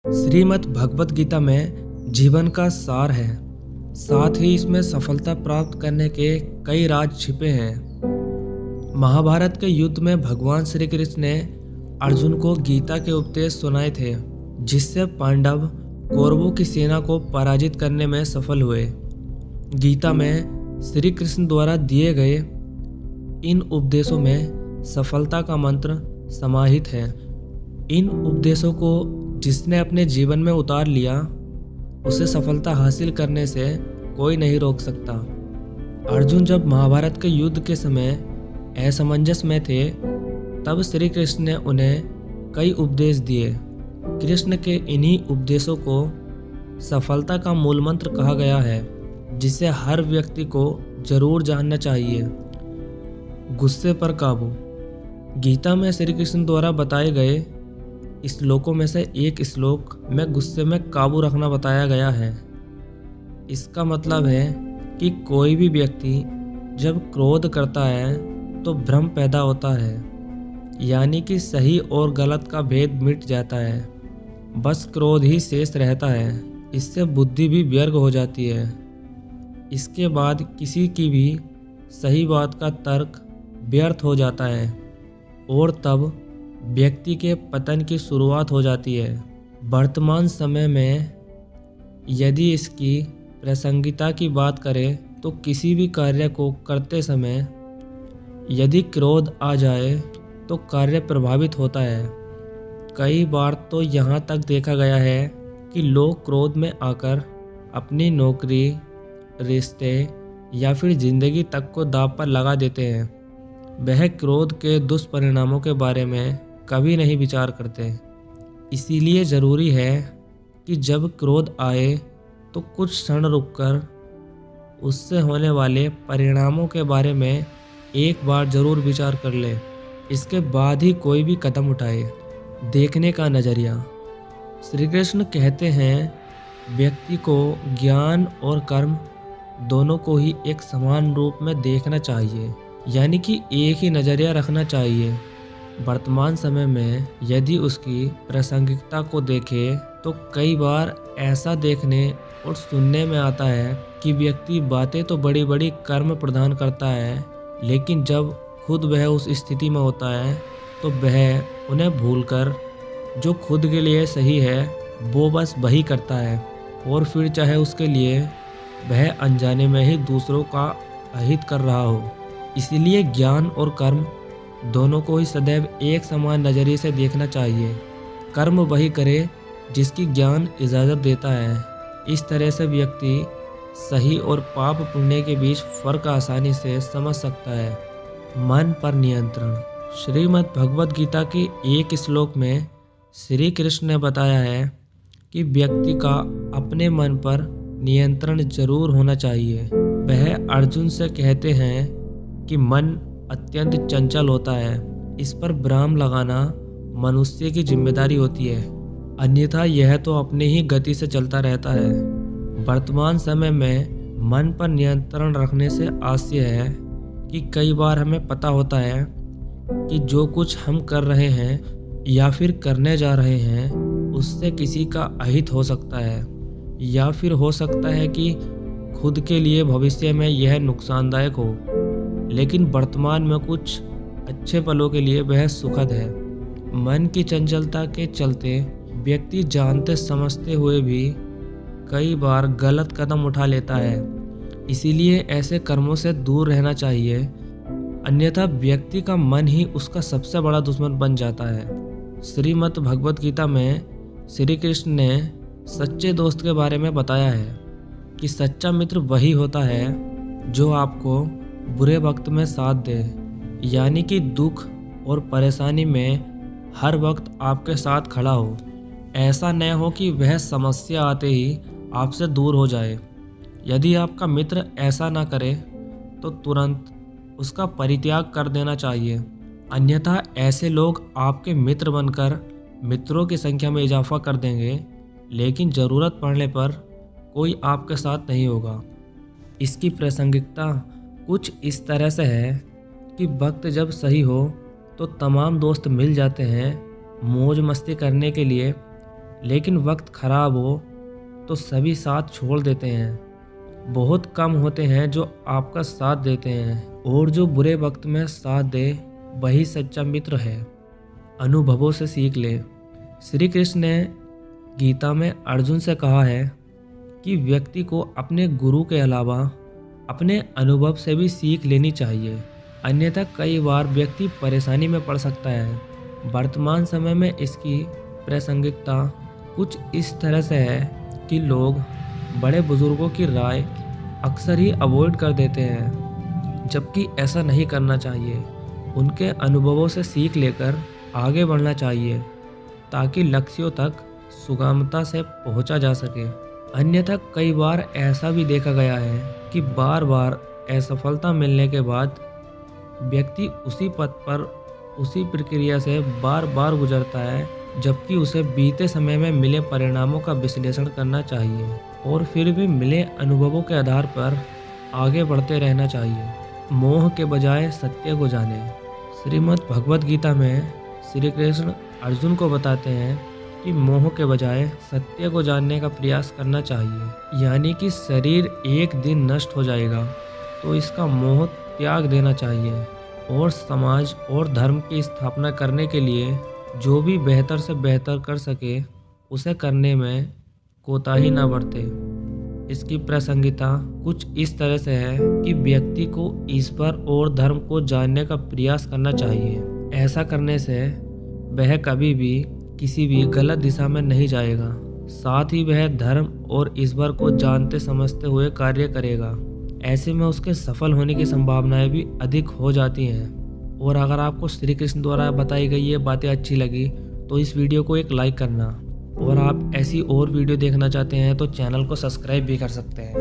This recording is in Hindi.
श्रीमद् भगवत गीता में जीवन का सार है। साथ ही इसमें सफलता प्राप्त करने के कई राज छिपे हैं। महाभारत के युद्ध में भगवान श्री कृष्ण ने अर्जुन को गीता के उपदेश सुनाए थे, जिससे पांडव कौरवों की सेना को पराजित करने में सफल हुए। गीता में श्री कृष्ण द्वारा दिए गए इन उपदेशों में सफलता का मंत्र समाहित है। इन उपदेशों को जिसने अपने जीवन में उतार लिया, उसे सफलता हासिल करने से कोई नहीं रोक सकता। अर्जुन जब महाभारत के युद्ध के समय असमंजस में थे, तब श्री कृष्ण ने उन्हें कई उपदेश दिए। कृष्ण के इन्हीं उपदेशों को सफलता का मूल मंत्र कहा गया है, जिसे हर व्यक्ति को जरूर जानना चाहिए। गुस्से पर काबू। गीता में श्री कृष्ण द्वारा बताए गए श्लोकों में से एक श्लोक में गुस्से में काबू रखना बताया गया है। इसका मतलब है कि कोई भी व्यक्ति जब क्रोध करता है तो भ्रम पैदा होता है, यानी कि सही और गलत का भेद मिट जाता है। बस क्रोध ही शेष रहता है। इससे बुद्धि भी व्यर्थ हो जाती है। इसके बाद किसी की भी सही बात का तर्क व्यर्थ हो जाता है और तब व्यक्ति के पतन की शुरुआत हो जाती है। वर्तमान समय में यदि इसकी प्रासंगिकता की बात करें तो किसी भी कार्य को करते समय यदि क्रोध आ जाए तो कार्य प्रभावित होता है। कई बार तो यहाँ तक देखा गया है कि लोग क्रोध में आकर अपनी नौकरी, रिश्ते या फिर जिंदगी तक को दांव पर लगा देते हैं। वह क्रोध के दुष्परिणामों के बारे में कभी नहीं विचार करते। इसीलिए ज़रूरी है कि जब क्रोध आए तो कुछ क्षण रुककर उससे होने वाले परिणामों के बारे में एक बार ज़रूर विचार कर ले। इसके बाद ही कोई भी कदम उठाए। देखने का नज़रिया। श्री कृष्ण कहते हैं, व्यक्ति को ज्ञान और कर्म दोनों को ही एक समान रूप में देखना चाहिए, यानी कि एक ही नज़रिया रखना चाहिए। वर्तमान समय में यदि उसकी प्रासंगिकता को देखें तो कई बार ऐसा देखने और सुनने में आता है कि व्यक्ति बातें तो बड़ी बड़ी कर्म प्रदान करता है, लेकिन जब खुद वह उस स्थिति में होता है तो वह उन्हें भूलकर जो खुद के लिए सही है वो बस वही करता है, और फिर चाहे उसके लिए वह अनजाने में ही दूसरों का अहित कर रहा हो। इसीलिए ज्ञान और कर्म दोनों को ही सदैव एक समान नज़रिए से देखना चाहिए। कर्म वही करे जिसकी ज्ञान इजाज़त देता है। इस तरह से व्यक्ति सही और पाप पुण्य के बीच फर्क आसानी से समझ सकता है। मन पर नियंत्रण। श्रीमद् भगवत गीता के एक श्लोक में श्री कृष्ण ने बताया है कि व्यक्ति का अपने मन पर नियंत्रण जरूर होना चाहिए। वह अर्जुन से कहते हैं कि मन अत्यंत चंचल होता है, इस पर विराम लगाना मनुष्य की जिम्मेदारी होती है, अन्यथा यह तो अपनी ही गति से चलता रहता है। वर्तमान समय में मन पर नियंत्रण रखने से आशय है कि कई बार हमें पता होता है कि जो कुछ हम कर रहे हैं या फिर करने जा रहे हैं उससे किसी का अहित हो सकता है, या फिर हो सकता है कि खुद के लिए भविष्य में यह नुकसानदायक हो, लेकिन वर्तमान में कुछ अच्छे पलों के लिए वह सुखद है। मन की चंचलता के चलते व्यक्ति जानते समझते हुए भी कई बार गलत कदम उठा लेता है। इसीलिए ऐसे कर्मों से दूर रहना चाहिए, अन्यथा व्यक्ति का मन ही उसका सबसे बड़ा दुश्मन बन जाता है। श्रीमद् भगवत गीता में श्री कृष्ण ने सच्चे दोस्त के बारे में बताया है कि सच्चा मित्र वही होता है जो आपको बुरे वक्त में साथ दे, यानी कि दुख और परेशानी में हर वक्त आपके साथ खड़ा हो। ऐसा न हो कि वह समस्या आते ही आपसे दूर हो जाए। यदि आपका मित्र ऐसा ना करे तो तुरंत उसका परित्याग कर देना चाहिए, अन्यथा ऐसे लोग आपके मित्र बनकर मित्रों की संख्या में इजाफा कर देंगे, लेकिन ज़रूरत पड़ने पर कोई आपके साथ नहीं होगा। इसकी प्रासंगिकता कुछ इस तरह से है कि वक्त जब सही हो तो तमाम दोस्त मिल जाते हैं मौज मस्ती करने के लिए, लेकिन वक्त खराब हो तो सभी साथ छोड़ देते हैं। बहुत कम होते हैं जो आपका साथ देते हैं, और जो बुरे वक्त में साथ दे वही सच्चा मित्र है। अनुभवों से सीख ले। श्री कृष्ण ने गीता में अर्जुन से कहा है कि व्यक्ति को अपने गुरु के अलावा अपने अनुभव से भी सीख लेनी चाहिए, अन्यथा कई बार व्यक्ति परेशानी में पड़ सकता है। वर्तमान समय में इसकी प्रासंगिकता कुछ इस तरह से है कि लोग बड़े बुजुर्गों की राय अक्सर ही अवॉइड कर देते हैं, जबकि ऐसा नहीं करना चाहिए। उनके अनुभवों से सीख लेकर आगे बढ़ना चाहिए ताकि लक्ष्यों तक सुगमता से पहुंचा जा सके। अन्यथा कई बार ऐसा भी देखा गया है कि बार बार असफलता मिलने के बाद व्यक्ति उसी पथ पर उसी प्रक्रिया से बार बार गुजरता है, जबकि उसे बीते समय में मिले परिणामों का विश्लेषण करना चाहिए और फिर भी मिले अनुभवों के आधार पर आगे बढ़ते रहना चाहिए। मोह के बजाय सत्य को जाने। श्रीमद् भगवद गीता में श्री कृष्ण अर्जुन को बताते हैं कि मोह के बजाय सत्य को जानने का प्रयास करना चाहिए, यानी कि शरीर एक दिन नष्ट हो जाएगा तो इसका मोह त्याग देना चाहिए और समाज और धर्म की स्थापना करने के लिए जो भी बेहतर से बेहतर कर सके उसे करने में कोताही न बरते। इसकी प्रासंगिकता कुछ इस तरह से है कि व्यक्ति को ईश्वर और धर्म को जानने का प्रयास करना चाहिए। ऐसा करने से वह कभी भी किसी भी गलत दिशा में नहीं जाएगा, साथ ही वह धर्म और ईश्वर को जानते समझते हुए कार्य करेगा। ऐसे में उसके सफल होने की संभावनाएं भी अधिक हो जाती हैं। और अगर आपको श्री कृष्ण द्वारा बताई गई ये बातें अच्छी लगी तो इस वीडियो को एक लाइक करना, और आप ऐसी और वीडियो देखना चाहते हैं तो चैनल को सब्सक्राइब भी कर सकते हैं।